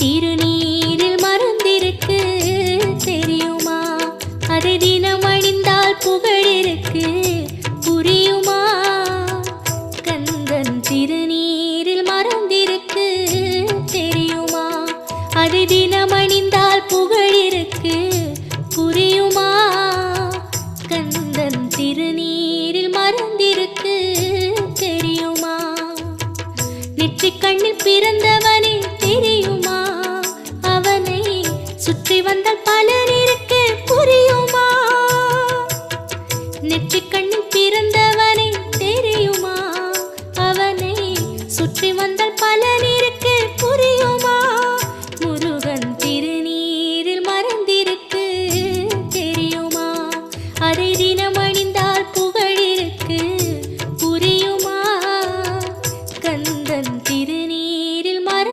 திருநீரில் மறந்திருக்கு தெரியுமா? அதை தினம் அணிந்தால் புகழிருக்கு புரியுமா? கந்தன் திருநீரில் மறந்திருக்கு தெரியுமா? அதை தினம் அணிந்தால் புகழிருக்கு புரியுமா? கந்தன் திருநீரில் மறந்திருக்கு தெரியுமா? நெற்றிக் கண்ணில் பிறந்தவனே தெரியுமா? அவனை சுற்றி வந்தால் பல